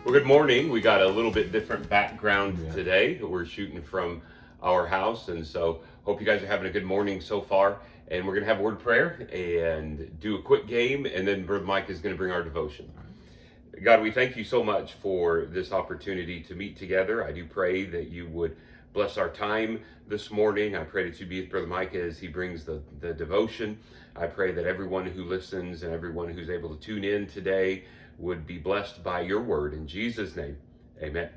Well, good morning. We got a little bit different background today. We're shooting from our house, and so hope you guys are having a good morning so far. And we're going to have a word of prayer and do a quick game, and then Brother Mike is going to bring our devotion. God, we thank you so much for this opportunity to meet together. I do pray that you would bless our time this morning. I pray that you be with Brother Mike as he brings the devotion. I pray that everyone who listens and everyone who's able to tune in today would be blessed by your word. In Jesus' name, amen.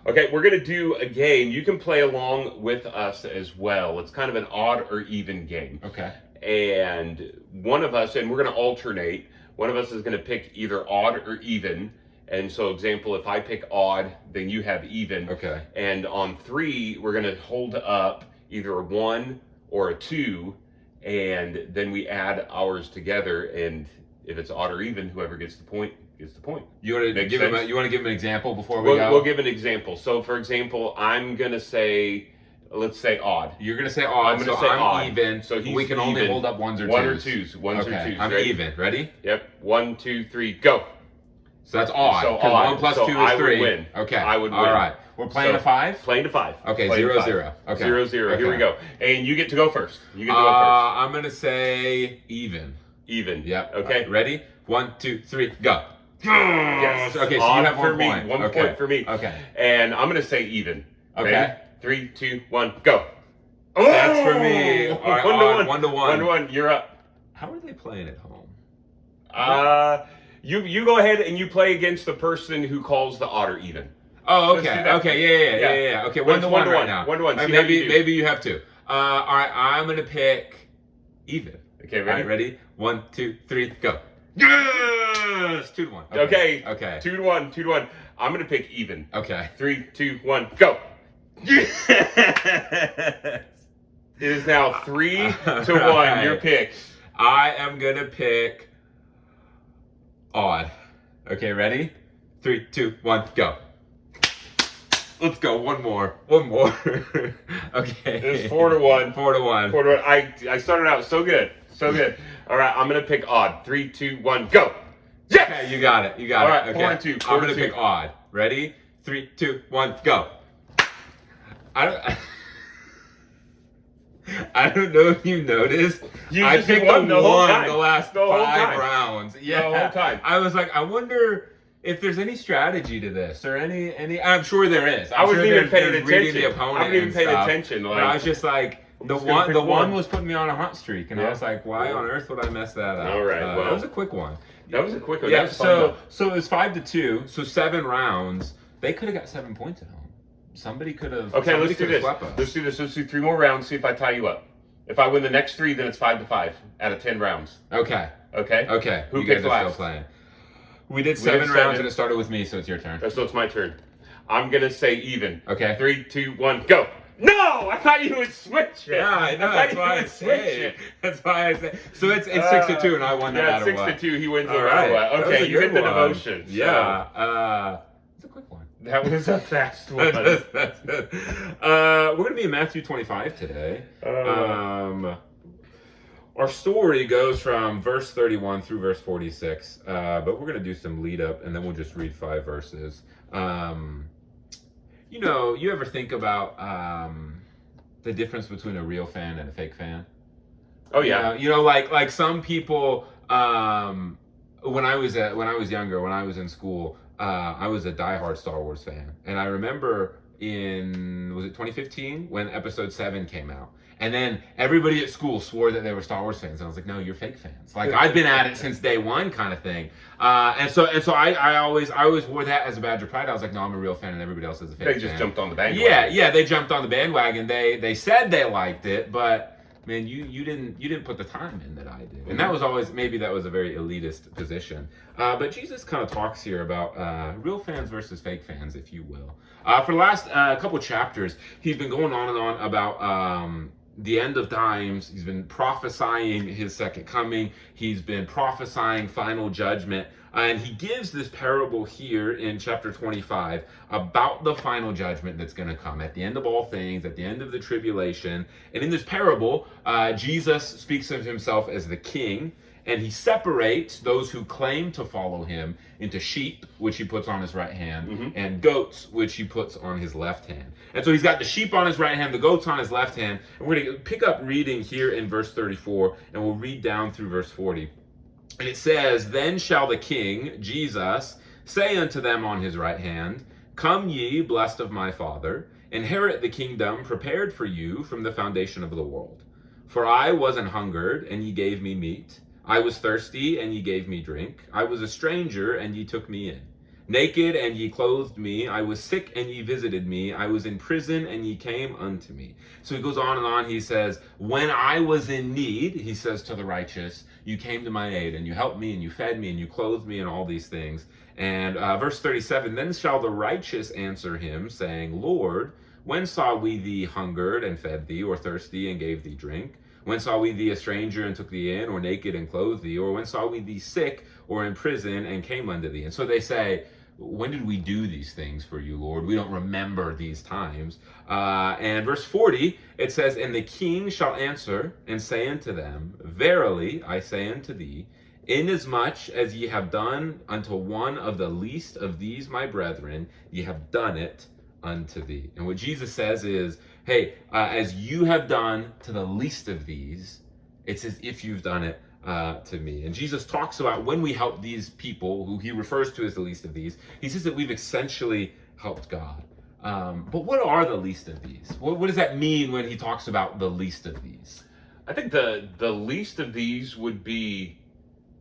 Okay, we're going to do a game. You can play along with us as well. It's kind of an odd or even game. Okay. And one of us, and we're going to alternate, one of us is going to pick either odd or even. And so, example, if I pick odd, then you have even. Okay. And on 3, we're going to hold up either a 1 or a 2, and then we add ours together. And if it's odd or even, whoever gets the point gets the point. You want to give him an example before we go? We'll give an example. So, for example, I'm going to say, let's say odd. You're going to say odd, I'm odd. Even. So we can only even. hold up ones or twos. Ones or twos. I'm Ready? even. Ready? Yep. 1, 2, 3, go. So that's odd. So odd. 1 plus so 2 is I 3. Would win. Okay. I would win. All right. We're playing to 5? Playing to 5. Okay, playing 0, 5. 0. Okay. 0, 0. Okay. Here we go. And you get to go first. I'm going to say even. Even. Yep. Okay. Ready? 1, 2, 3, go. Yes. Okay, so odd you have for 1 me. point. 1 point for me. Okay. And I'm going to say even. Okay. Ready? 3, 2, 1, go. Oh! That's for me. All right, 1 to 1. 1 to 1. 1 to 1. You're up. How are they playing at home? You go ahead and you play against the person who calls the odd or even. Oh, okay. Okay, yeah. Okay, 1 to 1 right now. 1 to 1. Maybe you have to. All right, I'm gonna pick even. Okay, ready? All right, ready? 1, 2, 3, go. Yes! 2 to 1. Okay. 2 to 1. 2 to 1. I'm gonna pick even. Okay. 3, 2, 1, go. Yes! It is now 3 to 1. Right. Your pick. I am gonna pick odd. Okay, ready? 3, 2, 1, go. Let's go. One more. Okay. It's 4 to 1. 4 to 1. 4 to 1. I started out so good. So good. All right, I'm gonna pick odd. 3, 2, 1, go. Yes! Okay, you got it. All right, okay. 4 and 2. I'm gonna pick odd. Ready? 3, 2, 1, go. I don't know if you noticed. I picked the 1 the last 5 rounds. Yeah. The whole time. I was like, I wonder if there's any strategy to this or any. I'm sure there is. I wasn't even paying attention. Reading the opponent. I wasn't even paying attention. But I was just like, the one was putting me on a hot streak, and I was like, why on earth would I mess that up? All right. Well, that was a quick one. That was a quick one. Yeah. So it was 5 to 2. So 7 rounds. They could have got 7 points at home. Somebody could have. Okay, let's do this. Let's do this. Let's do 3 more rounds. See if I tie you up. If I win the next 3, then it's 5 to 5 out of 10 rounds. Okay. Okay. Who you picked guys are last? still playing. We did 7 rounds, and it started with me, so it's your turn. So it's my turn. I'm gonna say even. Okay. 3, 2, 1, go. No, I thought you would switch it. Yeah, I know. That's why I say. That's why I say. So it's 6 to 2, and I won no matter what. 6 to 2. He wins no All matter right. what. Okay, you hit the devotion. Yeah. It's a quick one. That was a fast one. We're gonna be in Matthew 25 today. Our story goes from verse 31 through verse 46, but we're going to do some lead up, and then we'll just read 5 verses. You ever think about the difference between a real fan and a fake fan? Oh yeah. Like some people. When I was younger, when I was in school, I was a diehard Star Wars fan, and I remember was it 2015 when Episode 7 came out. And then everybody at school swore that they were Star Wars fans. And I was like, no, you're fake fans. Like, I've been at it since day one kind of thing. And so I always wore that as a badge of pride. I was like, no, I'm a real fan, and everybody else is a fake fan. They just jumped on the bandwagon. Yeah, they jumped on the bandwagon. They said they liked it, but man, you didn't put the time in that I did. And that was always, maybe that was a very elitist position. But Jesus kind of talks here about real fans versus fake fans, if you will. For the last couple chapters, he's been going on and on about the end of times. He's been prophesying his second coming. He's been prophesying final judgment. And he gives this parable here in chapter 25 about the final judgment that's going to come at the end of all things, at the end of the tribulation. And in this parable, Jesus speaks of himself as the king. and he separates those who claim to follow him into sheep, which he puts on his right hand, and goats, which he puts on his left hand. And so he's got the sheep on his right hand, the goats on his left hand. And we're going to pick up reading here in verse 34, and we'll read down through verse 40. And it says, "Then shall the king, Jesus, say unto them on his right hand, Come ye, blessed of my Father, inherit the kingdom prepared for you from the foundation of the world. For I was an hungered, and ye gave me meat. I was thirsty, and ye gave me drink. I was a stranger, and ye took me in. Naked, and ye clothed me. I was sick, and ye visited me. I was in prison, and ye came unto me." So he goes on and on. He says, when I was in need, he says to the righteous, you came to my aid, and you helped me, and you fed me, and you clothed me, and all these things. And verse 37, "Then shall the righteous answer him, saying, Lord, when saw we thee hungered, and fed thee, or thirsty, and gave thee drink? When saw we thee a stranger, and took thee in, or naked, and clothed thee? Or when saw we thee sick, or in prison, and came unto thee?" And so they say, when did we do these things for you, Lord? We don't remember these times. And verse 40, it says, "And the king shall answer, and say unto them, Verily I say unto thee, inasmuch as ye have done unto one of the least of these my brethren, ye have done it unto thee." And what Jesus says is, hey, as you have done to the least of these, it's as if you've done it to me. And Jesus talks about when we help these people, who he refers to as the least of these, he says that we've essentially helped God. But what are the least of these? What does that mean when he talks about the least of these? I think the least of these would be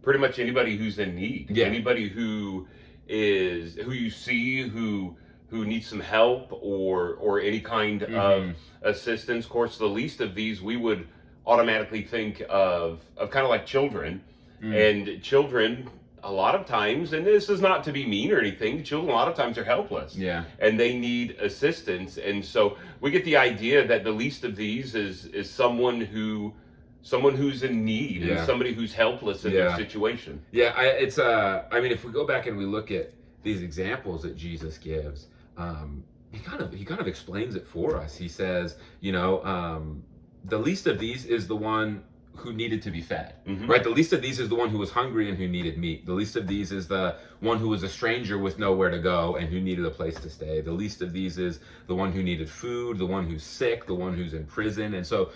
pretty much anybody who's in need. Yeah. Anybody who you see who needs some help or any kind of assistance. Of course, the least of these we would automatically think of kind of like children. And children, a lot of times, and this is not to be mean or anything, children a lot of times are helpless. Yeah. And they need assistance. And so we get the idea that the least of these is someone who's in need, Yeah. and somebody who's helpless in their situation. Yeah, I mean, if we go back and we look at these examples that Jesus gives, he kind of explains it for us. He says, the least of these is the one who needed to be fed, right? The least of these is the one who was hungry and who needed meat. The least of these is the one who was a stranger with nowhere to go and who needed a place to stay. The least of these is the one who needed food, the one who's sick, the one who's in prison. And so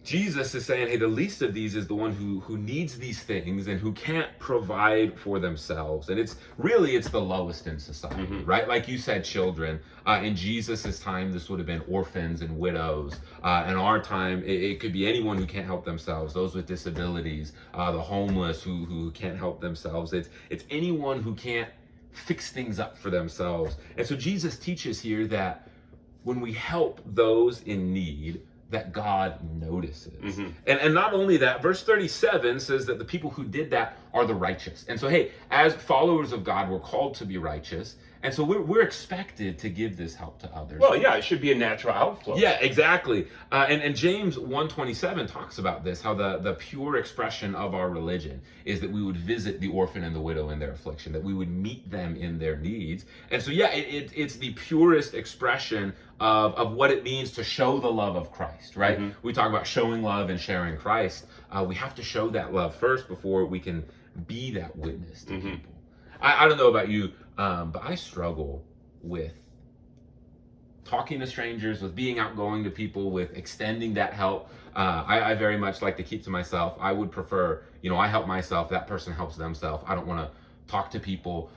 Jesus is saying, hey, the least of these is the one who needs these things and who can't provide for themselves. And it's the lowest in society, right? Like you said, children. In Jesus's time, this would have been orphans and widows. In our time, it could be anyone who can't help themselves, those with disabilities, the homeless who can't help themselves. It's anyone who can't fix things up for themselves. And so Jesus teaches here that when we help those in need, that God notices. And not only that, verse 37 says that the people who did that are the righteous. And so, hey, as followers of God, we're called to be righteous. And so we're expected to give this help to others. Well, yeah, it should be a natural outflow. Yeah, exactly. And James 1:27 talks about this, how the pure expression of our religion is that we would visit the orphan and the widow in their affliction, that we would meet them in their needs. And so, yeah, it's the purest expression of what it means to show the love of Christ, right? We talk about showing love and sharing Christ. We have to show that love first before we can be that witness to people. I don't know about you, but I struggle with talking to strangers, with being outgoing to people, with extending that help. I very much like to keep to myself. I would prefer, I help myself, that person helps themselves. I don't want to talk to people.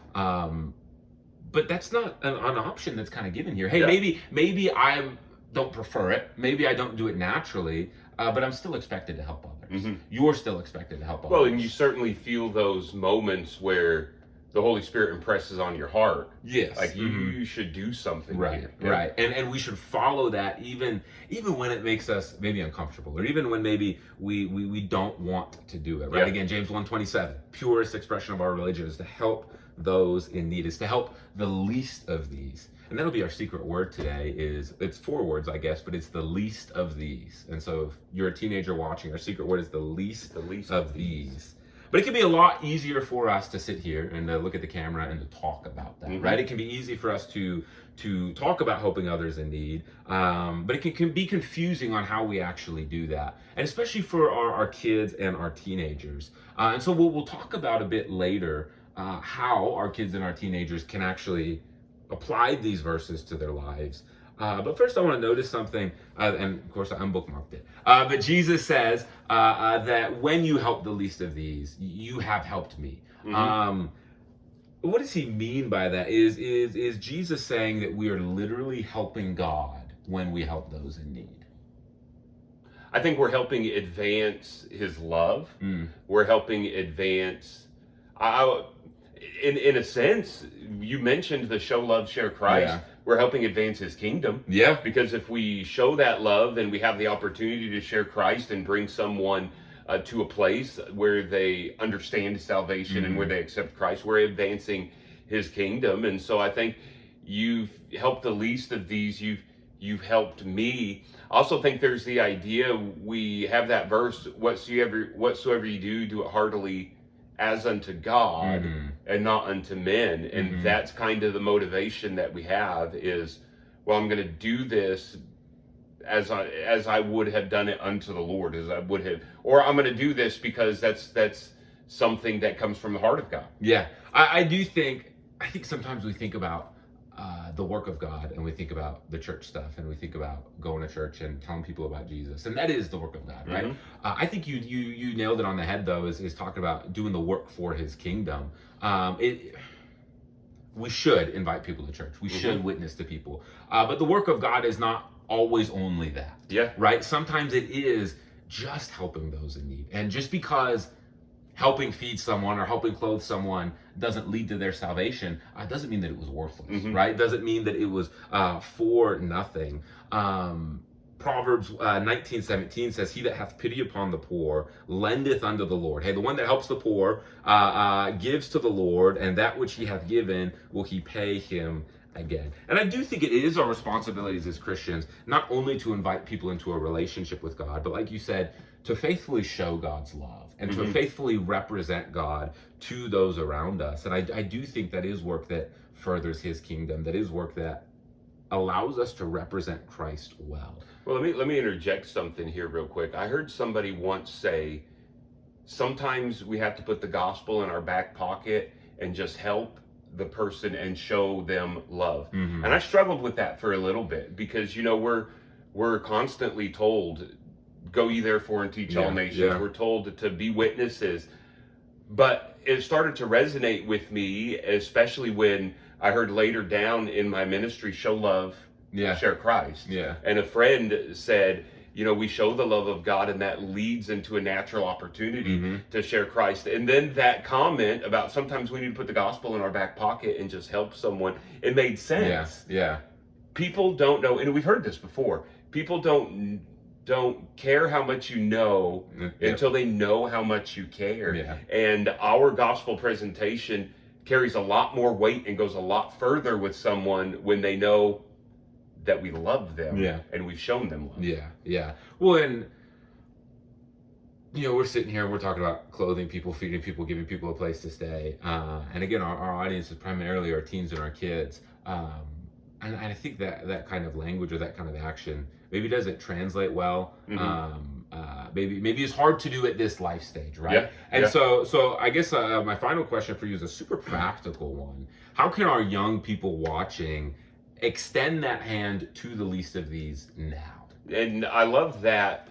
But that's not an option that's kind of given here. Hey, Yeah. maybe I don't prefer it. Maybe I don't do it naturally, but I'm still expected to help others. You're still expected to help others. Well, and you certainly feel those moments where the Holy Spirit impresses on your heart. Yes. Like you should do something. Right, here. right. And we should follow that even when it makes us maybe uncomfortable, or even when maybe we don't want to do it, right? Yeah. Again, James 1:27, purest expression of our religion is to help those in need, is to help the least of these. And that'll be our secret word today. It's 4 words, I guess, but it's the least of these. And so if you're a teenager watching, our secret word is the least of these. But it can be a lot easier for us to sit here and to look at the camera and to talk about that, right? It can be easy for us to talk about helping others in need, but it can be confusing on how we actually do that, and especially for our kids and our teenagers. And so we'll talk about a bit later how our kids and our teenagers can actually apply these verses to their lives. But first, I want to notice something, and of course, I unbookmarked it. But Jesus says that when you help the least of these, you have helped me. What does he mean by that? Is Jesus saying that we are literally helping God when we help those in need? I think we're helping advance his love. We're helping advance. In a sense, you mentioned the show love, share Christ. Yeah. We're helping advance his kingdom. Yeah. Because if we show that love and we have the opportunity to share Christ and bring someone to a place where they understand salvation and where they accept Christ, we're advancing his kingdom. And so I think you've helped the least of these. You've helped me. I also think there's the idea, we have that verse, whatsoever you do it heartily as unto God and not unto men. And that's kind of the motivation that we have is, well, I'm going to do this as I would have done it unto the Lord, as I would have, or I'm going to do this because that's something that comes from the heart of God. Yeah, I think sometimes we think about the work of God, and we think about the church stuff, and we think about going to church and telling people about Jesus, and that is the work of God, right? I think you nailed it on the head, though, is talking about doing the work for his kingdom. We should invite people to church. We should witness to people, but the work of God is not always only that. Yeah. Right? Sometimes it is just helping those in need, and just because helping feed someone or helping clothe someone doesn't lead to their salvation, doesn't mean that it was worthless, right? Doesn't mean that it was for nothing. Proverbs 19:17 says, he that hath pity upon the poor lendeth unto the Lord. Hey, the one that helps the poor gives to the Lord, and that which he hath given will he pay him again. And I do think it is our responsibilities as Christians not only to invite people into a relationship with God, but like you said, to faithfully show God's love and to faithfully represent God to those around us. And I do think that is work that furthers his kingdom. That is work that allows us to represent Christ well. Well, let me interject something here real quick. I heard somebody once say, sometimes we have to put the gospel in our back pocket and just help the person and show them love. And I struggled with that for a little bit because, we're constantly told, go ye therefore and teach all nations. We're told to be witnesses. But it started to resonate with me, especially when I heard later down in my ministry, show love, share Christ. And a friend said, we show the love of God, and that leads into a natural opportunity to share Christ. And then that comment about sometimes we need to put the gospel in our back pocket and just help someone, it made sense. People don't know, and we've heard this before, people don't care how much you know until they know how much you care. And our gospel presentation carries a lot more weight and goes a lot further with someone when they know that we love them and we've shown them love. Well, and we're sitting here, we're talking about clothing people, feeding people, giving people a place to stay, and again, our audience is primarily our teens and our kids, and I think that kind of language or that kind of action maybe doesn't translate well. Maybe it's hard to do at this life stage, right? So I guess my final question for you is a super practical one. How can our young people watching extend that hand to the least of these now? And I love that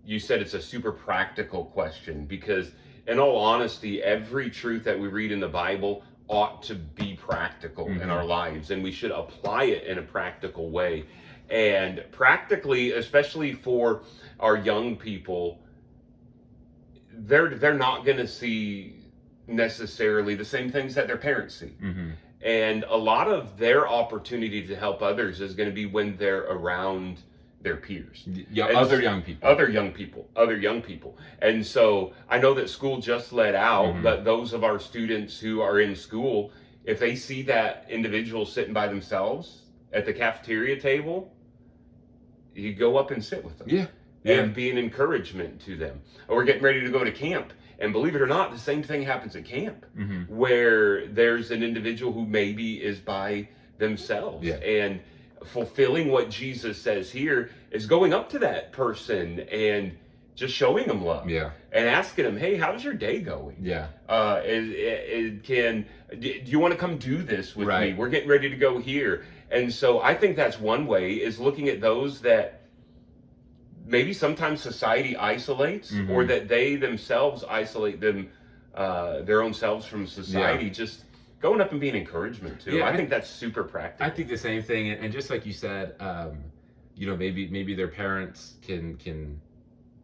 you said it's a super practical question, because in all honesty, every truth that we read in the Bible ought to be practical in our lives, and we should apply it in a practical way. And practically, especially for our young people, they're not going to see necessarily the same things that their parents see. And a lot of their opportunity to help others is going to be when they're around their peers. Other young people. And so I know that school just let out, but those of our students who are in school, if they see that individual sitting by themselves at the cafeteria table, you go up and sit with them. and be an encouragement to them. Or we're getting ready to go to camp. And believe it or not, the same thing happens at camp, where there's an individual who maybe is by themselves. And fulfilling what Jesus says here is going up to that person and just showing them love. And asking them, hey, how's your day going? Do you want to come do this with me? We're getting ready to go here. And so I think that's one way, is looking at those that maybe sometimes society isolates, or that they themselves isolate them, their own selves from society. Just going up and being encouragement to. I think that's super practical. I think the same thing, and just like you said, maybe their parents can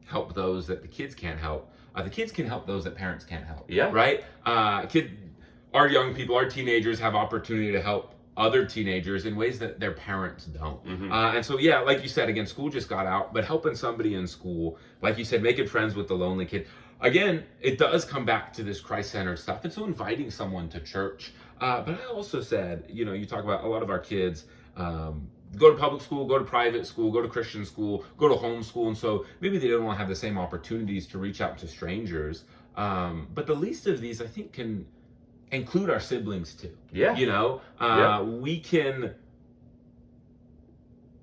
help those that the kids can't help. The kids can help those that parents can't help. Right. Our young people, our teenagers, have opportunity to help other teenagers in ways that their parents don't. And so, like you said, again, school just got out, but helping somebody in school, like you said, making friends with the lonely kid. Again, it does come back to this Christ-centered stuff. And so inviting someone to church. But I also said, you talk about a lot of our kids, go to public school, go to private school, go to Christian school, go to homeschool. And so maybe they don't want to have the same opportunities to reach out to strangers. But the least of these, I think, can include our siblings too. We can,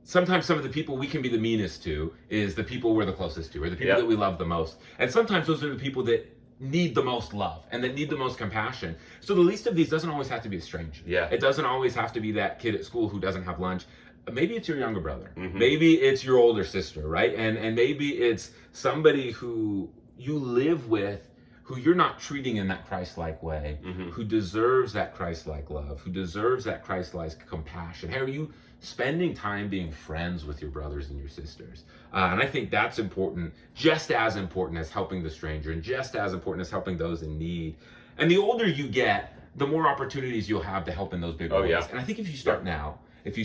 sometimes some of the people we can be the meanest to is the people we're the closest to, or the people that we love the most. And sometimes those are the people that need the most love and that need the most compassion. So the least of these doesn't always have to be a stranger. It doesn't always have to be that kid at school who doesn't have lunch. Maybe it's your younger brother. Maybe it's your older sister, right? And maybe it's somebody who you live with, who you're not treating in that Christ-like way, who deserves that Christ-like love, who deserves that Christ-like compassion. How are you spending time being friends with your brothers and your sisters? And I think that's important, just as important as helping the stranger, and just as important as helping those in need. And the older you get, the more opportunities you'll have to help in those bigger ways. And I think if you start now, if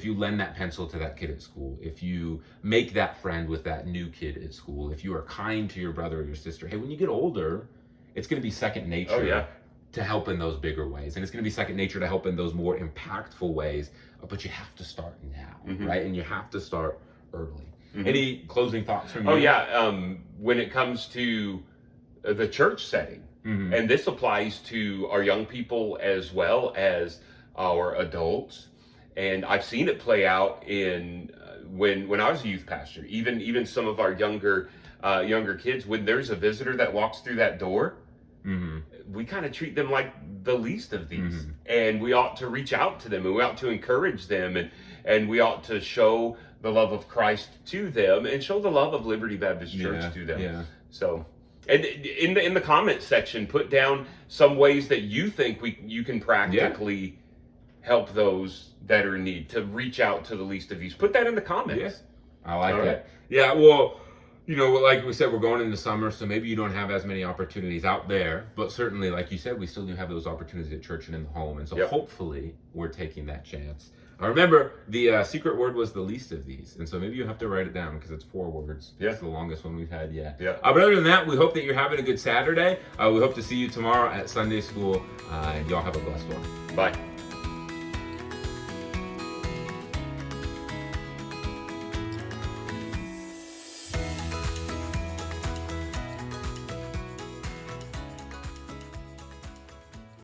you lend that pencil to that kid at school, if you make that friend with that new kid at school, if you are kind to your brother or your sister, hey, when you get older, it's going to be second nature to help in those bigger ways. And it's going to be second nature to help in those more impactful ways. But you have to start now, right? And you have to start early. Any closing thoughts from you? When it comes to the church setting, and this applies to our young people as well as our adults, and I've seen it play out in when I was a youth pastor. Even some of our younger kids, when there's a visitor that walks through that door, we kind of treat them like the least of these, and we ought to reach out to them, and we ought to encourage them, and we ought to show the love of Christ to them, and show the love of Liberty Baptist Church to them. So, and in the comment section, put down some ways that you think you can practically help those that are in need, to reach out to the least of these. Put that in the comments. I like that. Well, like we said, we're going into summer, so maybe you don't have as many opportunities out there, but certainly, like you said, we still do have those opportunities at church and in the home. And so hopefully we're taking that chance. Remember, the secret word was the least of these. And so maybe you have to write it down, because it's 4 words. It's the longest one we've had yet. But other than that, we hope that you're having a good Saturday. We hope to see you tomorrow at Sunday school, and y'all have a blessed one. Bye.